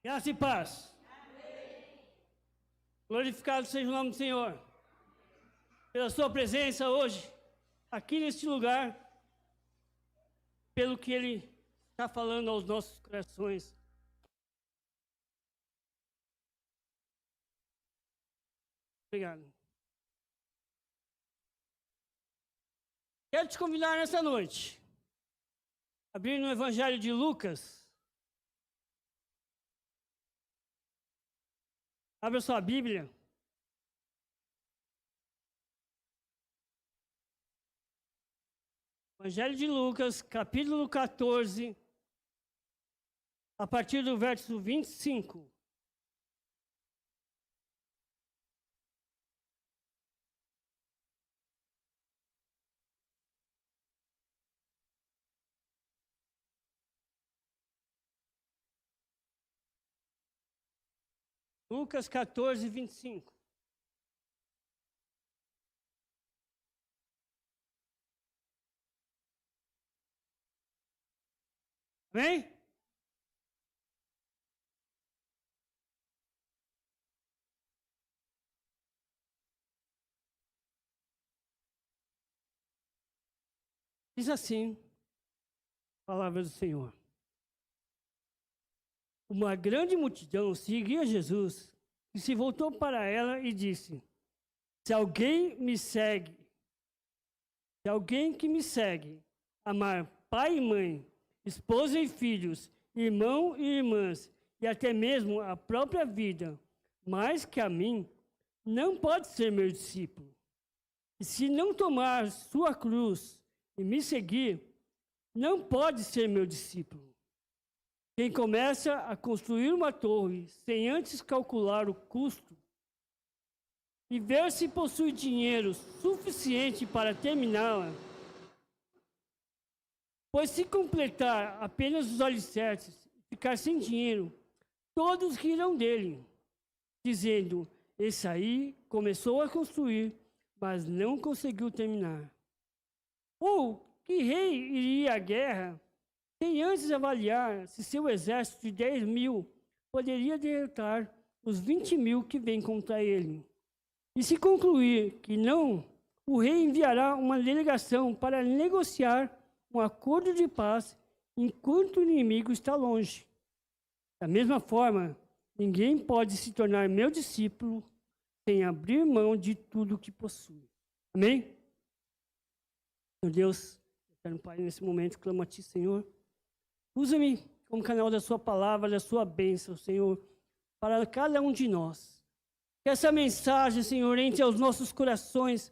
Graça e paz. Amém. Glorificado seja o nome do Senhor. Pela sua presença hoje, aqui neste lugar, pelo que Ele está falando aos nossos corações. Obrigado. Quero te convidar nessa noite, abrir no Evangelho de Lucas. Abra sua Bíblia. Evangelho de Lucas, capítulo 14, a partir do verso 25. Lucas 14, 25. Amém? Diz assim, a palavra do Senhor. Uma grande multidão seguia Jesus e se voltou para ela e disse: se alguém que me segue, amar pai e mãe, esposa e filhos, irmão e irmãs, e até mesmo a própria vida, mais que a mim, não pode ser meu discípulo. E se não tomar sua cruz e me seguir, não pode ser meu discípulo. Quem começa a construir uma torre sem antes calcular o custo e ver se possui dinheiro suficiente para terminá-la, pois se completar apenas os alicerces e ficar sem dinheiro, todos rirão dele, dizendo: esse aí começou a construir, mas não conseguiu terminar. Ou que rei iria à guerra sem antes avaliar se seu exército de 10.000 poderia derrotar os 20.000 que vêm contra ele? E se concluir que não, o rei enviará uma delegação para negociar um acordo de paz enquanto o inimigo está longe. Da mesma forma, ninguém pode se tornar meu discípulo sem abrir mão de tudo que possui. Amém? Meu Deus, eterno Pai, nesse momento clamo a Ti, Senhor. Usa-me como canal da Sua palavra, da Sua bênção, Senhor, para cada um de nós. Que essa mensagem, Senhor, entre aos nossos corações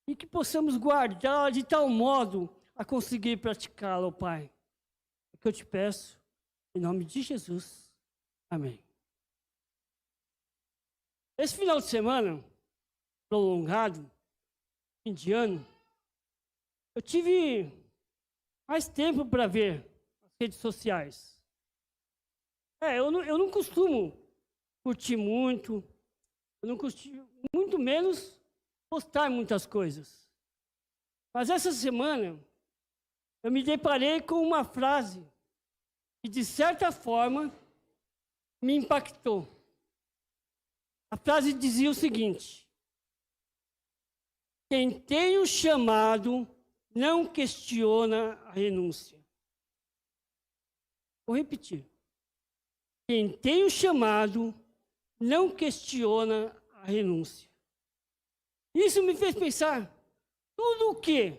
e que possamos guardá-la de tal modo a conseguir praticá-la, ó Pai. É que eu te peço, em nome de Jesus. Amém. Esse final de semana, prolongado, fim de ano, eu tive mais tempo para ver as redes sociais. Eu não costumo curtir muito, eu não costumo, muito menos postar muitas coisas. Mas essa semana, eu me deparei com uma frase que, de certa forma, me impactou. A frase dizia o seguinte: quem tem o chamado não questiona a renúncia. Vou repetir. Quem tem o chamado não questiona a renúncia. Isso me fez pensar, tudo o que,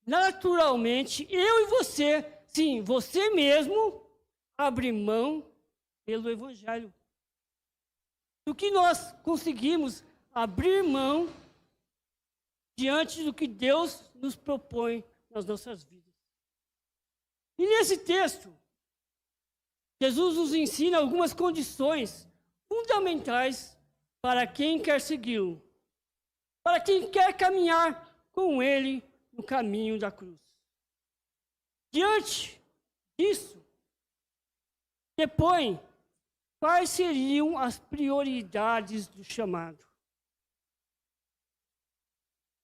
naturalmente, eu e você, sim, você mesmo, abre mão pelo Evangelho. Do que nós conseguimos abrir mão diante do que Deus nos propõe nas nossas vidas. E nesse texto, Jesus nos ensina algumas condições fundamentais para quem quer segui-lo, para quem quer caminhar com Ele no caminho da cruz. Diante disso, depõe quais seriam as prioridades do chamado.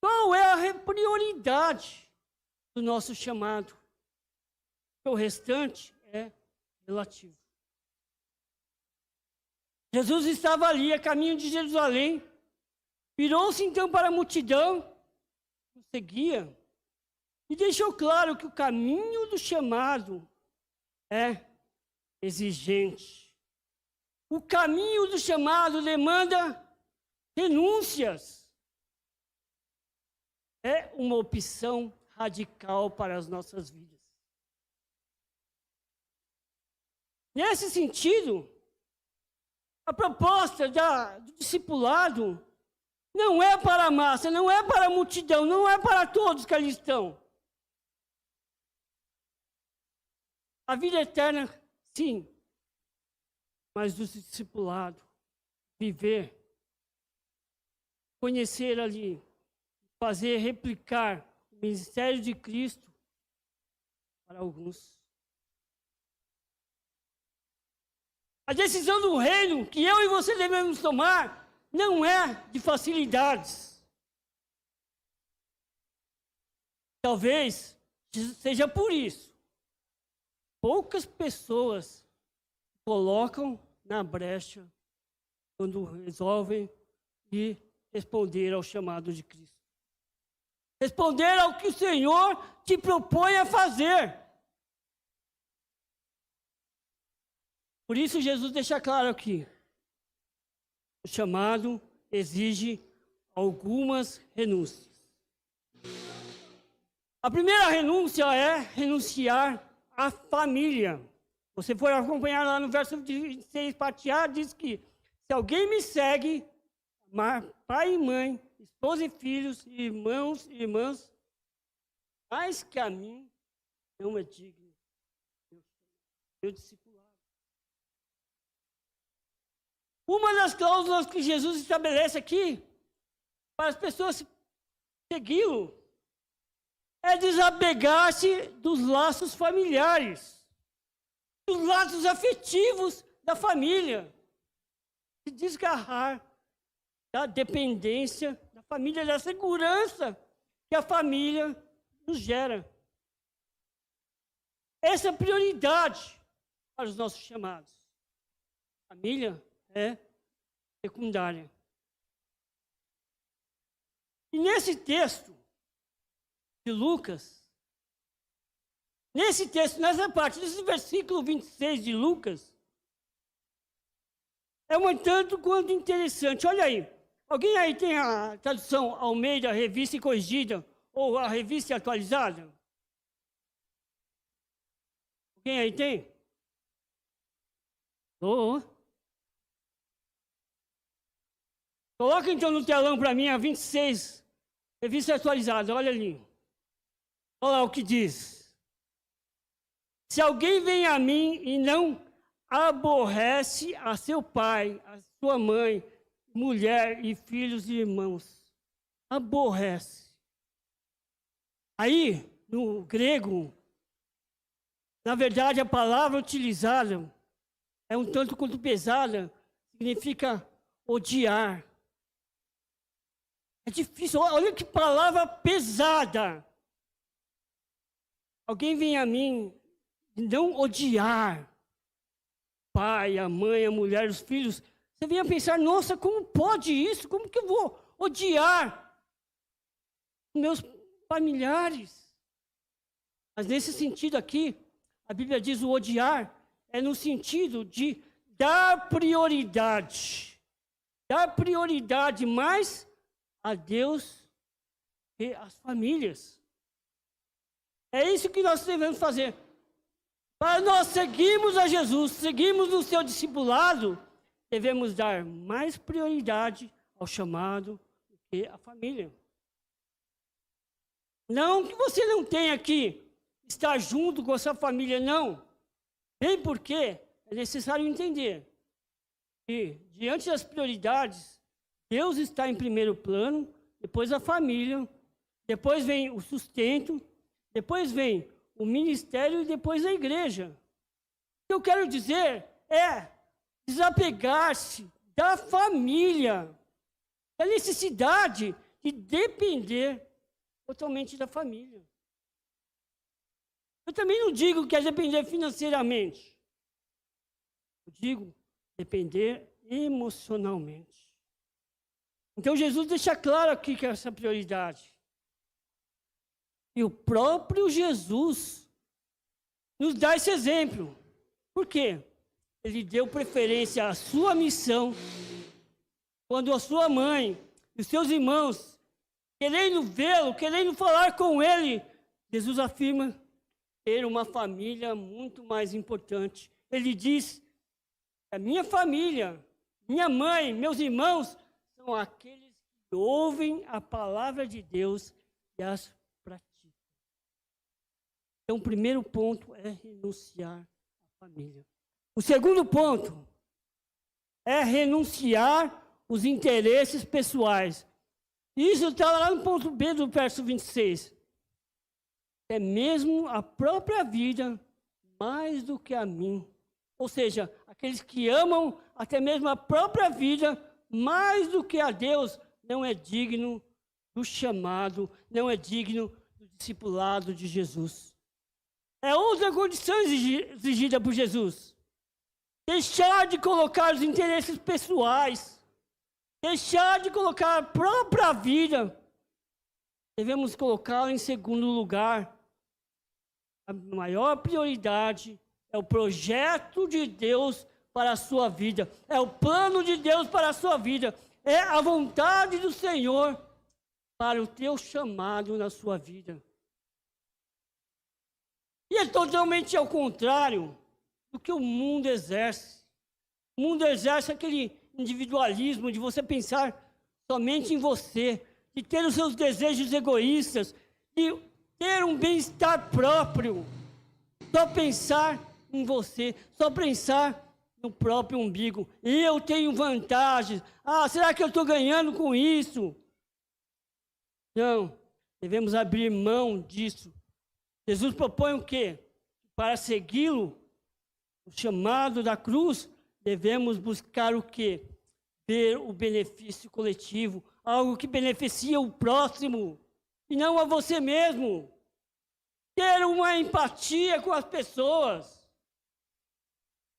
Qual é a prioridade do nosso chamado? O restante é relativo. Jesus estava ali, a caminho de Jerusalém. Virou-se então para a multidão que o seguia e deixou claro que o caminho do chamado é exigente. O caminho do chamado demanda renúncias. É uma opção radical para as nossas vidas. Nesse sentido, a proposta do discipulado não é para a massa, não é para a multidão, não é para todos que ali estão. A vida eterna, sim, mas do discipulado, viver, conhecer ali, fazer replicar o ministério de Cristo para alguns. A decisão do reino que eu e você devemos tomar não é de facilidades. Talvez seja por isso. Poucas pessoas colocam na brecha quando resolvem ir responder ao chamado de Cristo. Responder ao que o Senhor te propõe a fazer. Por isso Jesus deixa claro aqui. O chamado exige algumas renúncias. A primeira renúncia é renunciar à família. Você for acompanhar lá no verso 26, parte A, diz que se alguém me segue, amar pai e mãe, esposa e filhos, irmãos e irmãs, mais que a mim, não é digno. Meu discipulado. Uma das cláusulas que Jesus estabelece aqui, para as pessoas segui-lo, é desapegar-se dos laços familiares, dos laços afetivos da família, se desgarrar da dependência da família, da segurança que a família nos gera. Essa é a prioridade para os nossos chamados. Família é secundária. E nesse texto de Lucas, nessa parte, nesse versículo 26 de Lucas, é um tanto quanto interessante. Olha aí, alguém aí tem a tradução Almeida, Revista Corrigida, ou a Revista Atualizada? Alguém aí tem? Coloca então no telão para mim a 26, Revista Atualizada, olha ali. Olha lá o que diz. Se alguém vem a mim e não aborrece a seu pai, a sua mãe, mulher e filhos e irmãos, aborrece. Aí, no grego, na verdade, a palavra utilizada é um tanto quanto pesada, significa odiar. É difícil, olha que palavra pesada. Alguém vem a mim e não odiar o pai, a mãe, a mulher, os filhos. Você vem a pensar, nossa, como pode isso? Como que eu vou odiar meus familiares? Mas nesse sentido aqui, a Bíblia diz o odiar é no sentido de dar prioridade. Dar prioridade mais a Deus e às famílias. É isso que nós devemos fazer. Para nós seguirmos a Jesus, seguirmos o seu discipulado, devemos dar mais prioridade ao chamado do que à família. Não que você não tenha que estar junto com a sua família, não. Bem porque é necessário entender que, diante das prioridades, Deus está em primeiro plano, depois a família, depois vem o sustento, depois vem o ministério e depois a igreja. O que eu quero dizer é desapegar-se da família, da necessidade de depender totalmente da família. Eu também não digo que é depender financeiramente. Eu digo depender emocionalmente. Então Jesus deixa claro aqui que é essa prioridade. E o próprio Jesus nos dá esse exemplo. Por quê? Ele deu preferência à sua missão, quando a sua mãe e os seus irmãos, querendo vê-lo, querendo falar com ele, Jesus afirma ter uma família muito mais importante. Ele diz: a minha família, minha mãe, meus irmãos, são aqueles que ouvem a palavra de Deus e as praticam. Então, o primeiro ponto é renunciar à família. O segundo ponto é renunciar os interesses pessoais. Isso está lá no ponto B do verso 26. É mesmo a própria vida mais do que a mim. Ou seja, aqueles que amam até mesmo a própria vida mais do que a Deus, não é digno do chamado, não é digno do discipulado de Jesus. É outra condição exigida por Jesus. Deixar de colocar os interesses pessoais, deixar de colocar a própria vida, devemos colocá-la em segundo lugar. A maior prioridade é o projeto de Deus para a sua vida, é o plano de Deus para a sua vida, é a vontade do Senhor para o teu chamado na sua vida. E é totalmente ao contrário do que o mundo exerce. O mundo exerce aquele individualismo de você pensar somente em você, de ter os seus desejos egoístas, de ter um bem-estar próprio, só pensar em você, só pensar no próprio umbigo. Eu tenho vantagens. Será que eu estou ganhando com isso? Não, devemos abrir mão disso. Jesus propõe o quê? Para segui-lo, o chamado da cruz, devemos buscar o quê? Ver o benefício coletivo, algo que beneficia o próximo, e não a você mesmo. Ter uma empatia com as pessoas.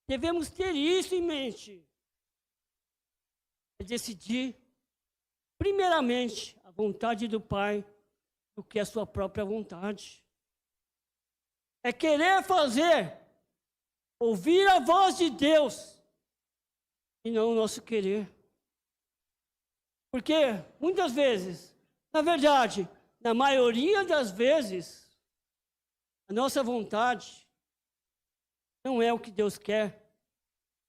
Devemos ter isso em mente. É decidir, primeiramente, a vontade do Pai do que a sua própria vontade. É querer fazer, ouvir a voz de Deus, e não o nosso querer. Porque, muitas vezes, na verdade, na maioria das vezes, a nossa vontade não é o que Deus quer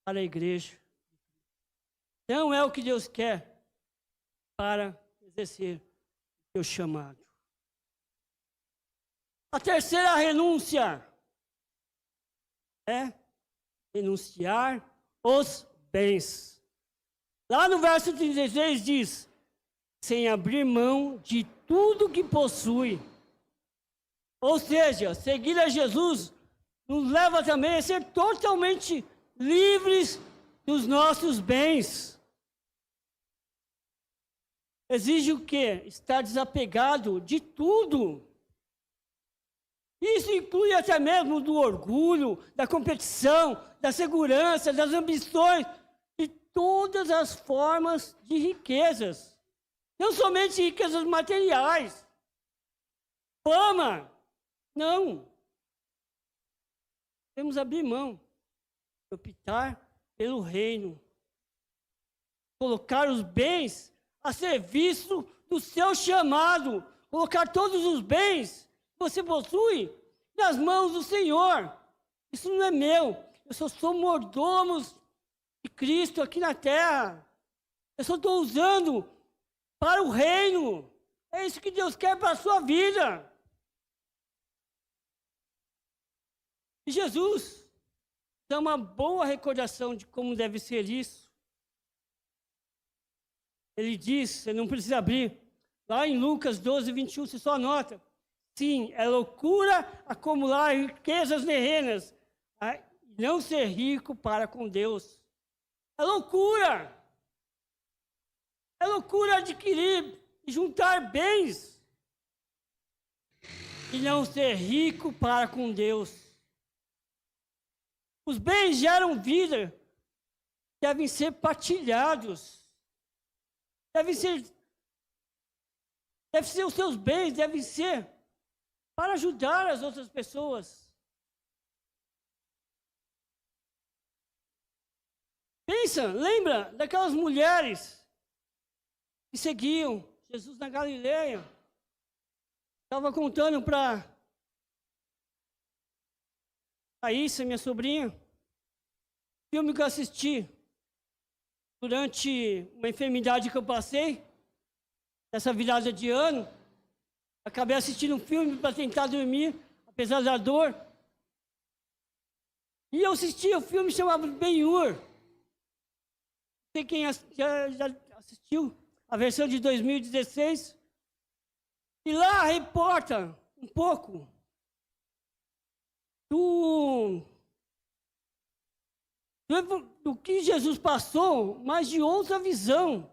para a igreja. Não é o que Deus quer para exercer o seu chamado. A terceira renúncia é renunciar os bens. Lá no verso 36 diz: sem abrir mão de tudo que possui. Ou seja, seguir a Jesus nos leva também a ser totalmente livres dos nossos bens. Exige o quê? Estar desapegado de tudo. Isso inclui até mesmo do orgulho, da competição, da segurança, das ambições, de todas as formas de riquezas. Não somente riquezas materiais. Fama. Não. Temos abrir mão, optar pelo reino. Colocar os bens a serviço do seu chamado. Colocar todos os bens que você possui nas mãos do Senhor. Isso não é meu. Eu só sou mordomo de Cristo aqui na terra. Eu só estou usando para o reino. É isso que Deus quer para a sua vida. E Jesus dá uma boa recordação de como deve ser isso. Ele diz, você não precisa abrir, lá em Lucas 12, 21, você só anota. Sim, é loucura acumular riquezas terrenas, não ser rico para com Deus. É loucura. É loucura adquirir e juntar bens e não ser rico para com Deus. Os bens geram vida, devem ser partilhados. Deve ser os seus bens, devem ser para ajudar as outras pessoas. Pensa, lembra daquelas mulheres que seguiam Jesus na Galileia? Estava contando para a Issa, minha sobrinha, filme que eu assisti durante uma enfermidade que eu passei, nessa virada de ano. Acabei assistindo um filme para tentar dormir, apesar da dor. E eu assisti o filme chamado Ben-Hur. Não sei quem já assistiu a versão de 2016. E lá reporta um pouco do que Jesus passou, mas de outra visão.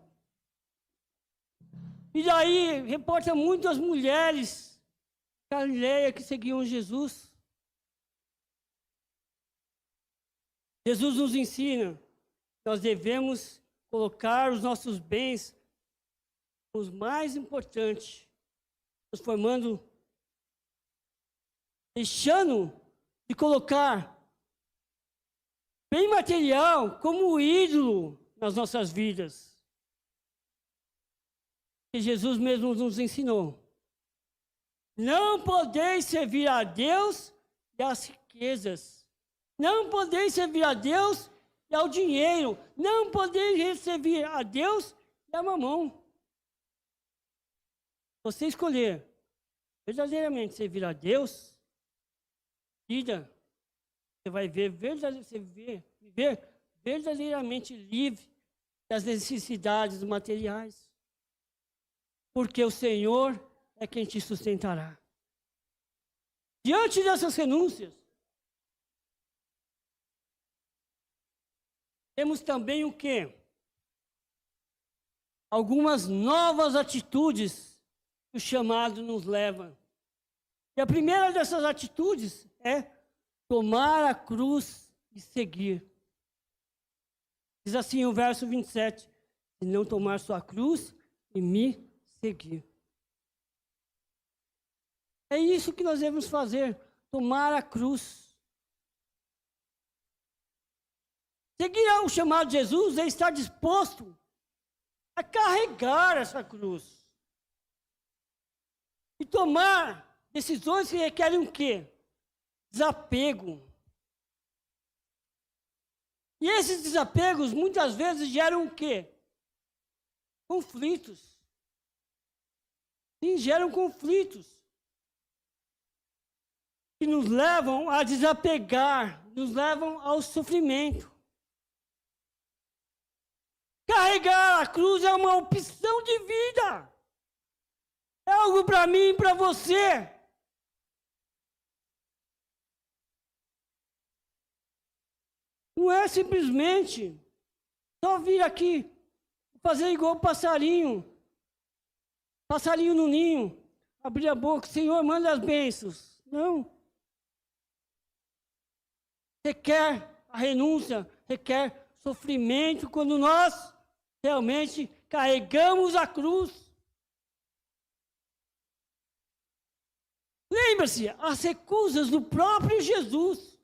E daí reporta muito as mulheres da Galileia que seguiam Jesus. Jesus nos ensina, nós devemos colocar os nossos bens os mais importantes, transformando, deixando de colocar bem material como ídolo nas nossas vidas. Que Jesus mesmo nos ensinou. Não podeis servir a Deus e às riquezas. Não podeis servir a Deus e ao dinheiro. Não podeis servir a Deus e a mamão. Você escolher verdadeiramente servir a Deus, vida, você vai viver verdadeiramente livre das necessidades materiais. Porque o Senhor é quem te sustentará. Diante dessas renúncias, temos também o quê? Algumas novas atitudes que o chamado nos leva. E a primeira dessas atitudes é tomar a cruz e seguir. Diz assim o verso 27, se não tomar sua cruz e me seguir. É isso que nós devemos fazer, tomar a cruz. Seguir o chamado de Jesus é estar disposto a carregar essa cruz. E tomar decisões que requerem o quê? Desapego. E esses desapegos muitas vezes geram o quê? Conflitos. Sim, geram conflitos que nos levam a desapegar, nos levam ao sofrimento. Carregar a cruz é uma opção de vida. É algo para mim e para você. Não é simplesmente só vir aqui, fazer igual passarinho no ninho, abrir a boca, Senhor, manda as bênçãos. Não. Requer a renúncia, requer sofrimento quando nós realmente carregamos a cruz. Lembra-se, as recusas do próprio Jesus.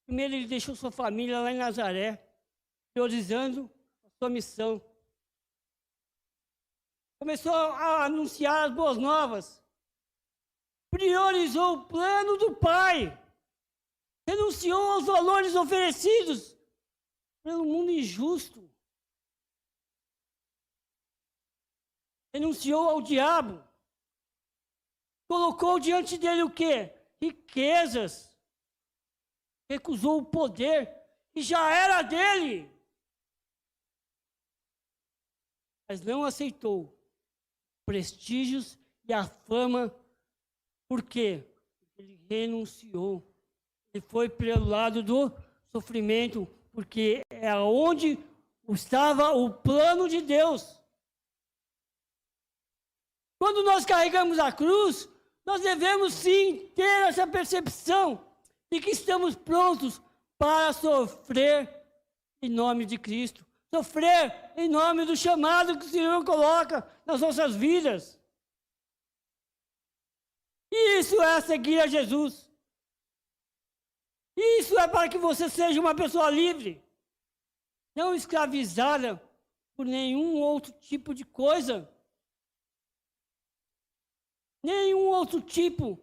Primeiro ele deixou sua família lá em Nazaré, priorizando a sua missão. Começou a anunciar as boas novas. Priorizou o plano do Pai. Renunciou aos valores oferecidos pelo mundo injusto. Renunciou ao diabo. Colocou diante dele o quê? Riquezas. Recusou o poder que já era dele. Mas não aceitou prestígios e a fama. Por quê? Ele renunciou. Ele foi pelo lado do sofrimento, porque é onde estava o plano de Deus. Quando nós carregamos a cruz, nós devemos sim ter essa percepção de que estamos prontos para sofrer em nome de Cristo. Sofrer em nome do chamado que o Senhor coloca nas nossas vidas. Isso é seguir a Jesus. Isso é para que você seja uma pessoa livre, não escravizada por nenhum outro tipo de coisa, nenhum outro tipo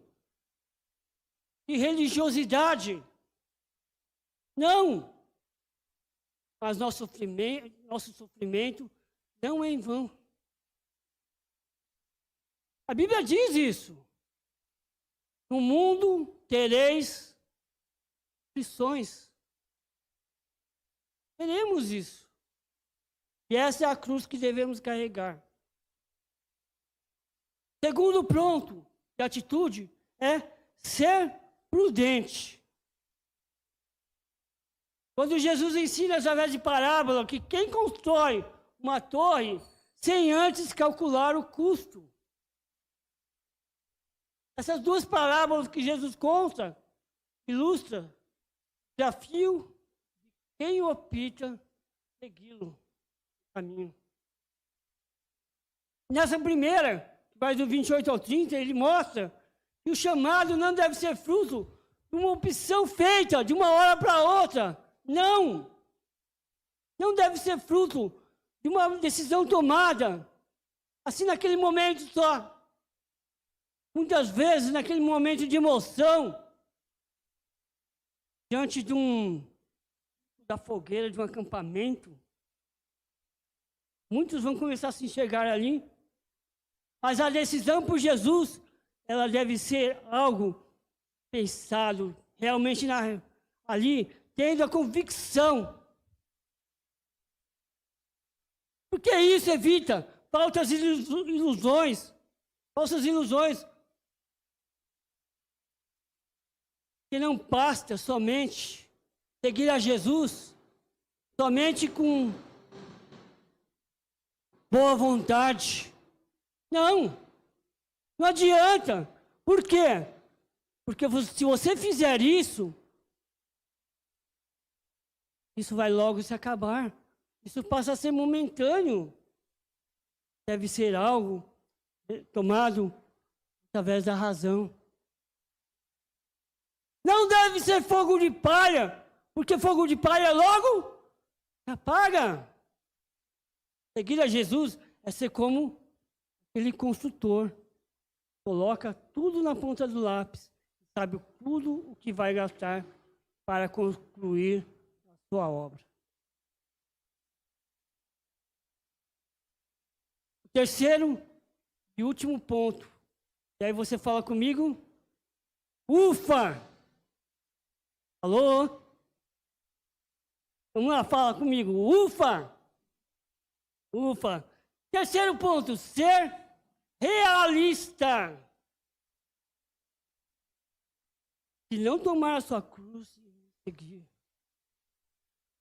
de religiosidade. Não! Mas nosso sofrimento não é em vão. A Bíblia diz isso. No mundo tereis aflições. Teremos isso. E essa é a cruz que devemos carregar. Segundo ponto de atitude é ser prudente. Quando Jesus ensina através de parábola que quem constrói uma torre sem antes calcular o custo. Essas duas parábolas que Jesus conta, ilustra o desafio de quem opta segui-lo no caminho. Nessa primeira, vai do 28 ao 30, ele mostra que o chamado não deve ser fruto de uma opção feita de uma hora para outra. Não! Não deve ser fruto de uma decisão tomada, assim naquele momento só. Muitas vezes, naquele momento de emoção, diante da fogueira de um acampamento, muitos vão começar a se enxergar ali, mas a decisão por Jesus, ela deve ser algo pensado, realmente ali, tendo a convicção. Porque isso evita falsas ilusões. Que não basta somente seguir a Jesus, somente com boa vontade. Não adianta. Por quê? Porque se você fizer isso, isso vai logo se acabar. Isso passa a ser momentâneo. Deve ser algo tomado através da razão. Não deve ser fogo de palha, porque fogo de palha logo apaga. Seguir a Jesus é ser como aquele construtor. Coloca tudo na ponta do lápis, sabe tudo o que vai gastar para concluir a sua obra. O terceiro e último ponto, e aí você fala comigo, ufa! Alô? Vamos lá, fala comigo. Ufa! Ufa! Terceiro ponto, ser realista. Se não tomar a sua cruz e seguir.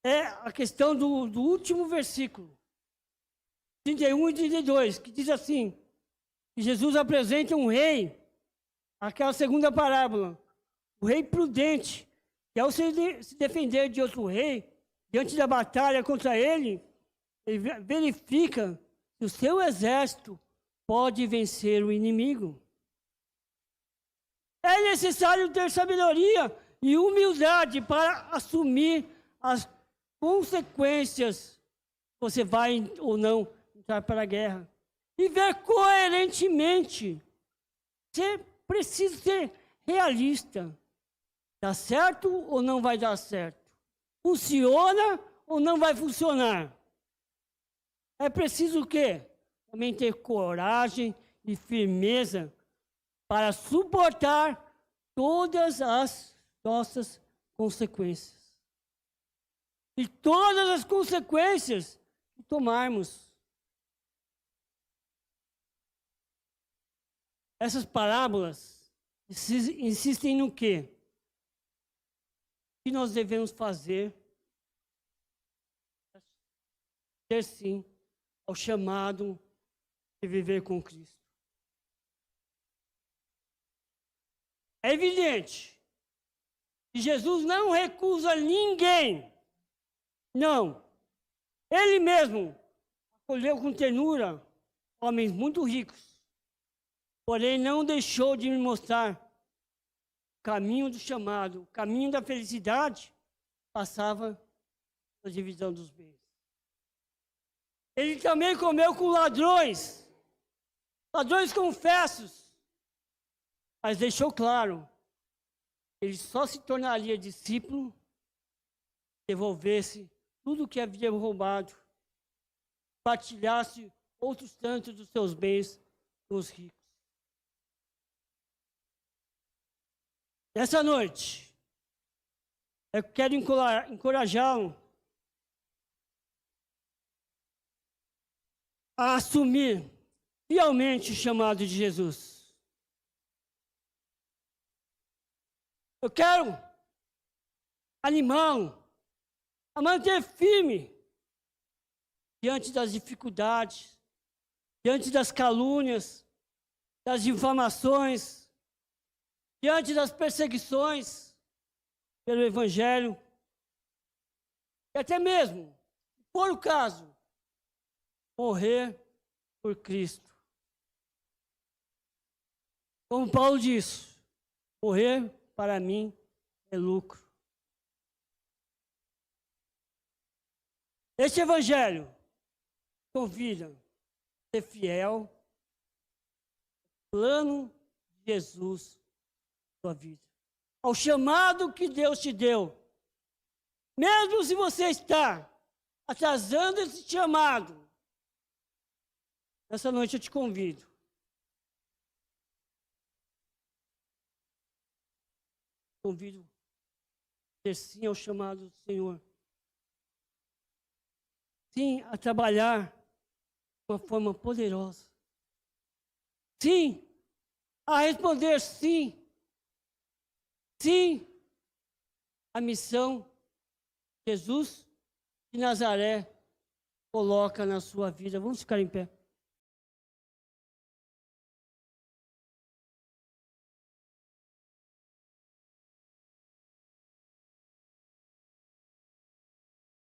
É a questão do último versículo, 31 e 32, que diz assim, que Jesus apresenta um rei, aquela segunda parábola, o rei prudente, que ao se defender de outro rei, diante da batalha contra ele verifica que o seu exército pode vencer o inimigo. É necessário ter sabedoria e humildade para assumir as consequências. Você vai ou não entrar para a guerra. E ver coerentemente. Você precisa ser realista. Dá certo ou não vai dar certo? Funciona ou não vai funcionar? É preciso o quê? Também ter coragem e firmeza para suportar todas as nossas consequências. E todas as consequências que tomarmos. Essas parábolas insistem no quê? O que nós devemos fazer? Ter sim ao chamado de viver com Cristo. É evidente que Jesus não recusa ninguém Não. Ele mesmo acolheu com ternura homens muito ricos, porém não deixou de me mostrar o caminho do chamado, o caminho da felicidade, passava pela divisão dos bens. Ele também comeu com ladrões confessos, mas deixou claro que ele só se tornaria discípulo se devolvesse tudo o que havia roubado, partilhasse outros tantos dos seus bens com os ricos. Nessa noite, eu quero encorajá-lo a assumir fielmente o chamado de Jesus. Eu quero animá-lo a manter firme diante das dificuldades, diante das calúnias, das difamações, diante das perseguições pelo Evangelho, e até mesmo, se for o caso, morrer por Cristo. Como Paulo disse, morrer para mim é lucro. Este Evangelho convida a ser fiel ao plano de Jesus na sua vida, ao chamado que Deus te deu. Mesmo se você está atrasando esse chamado, essa noite eu te convido. Convido a dizer sim ao chamado do Senhor. Sim, a trabalhar de uma forma poderosa. Sim, a responder sim. Sim, a missão que Jesus de Nazaré coloca na sua vida. Vamos ficar em pé.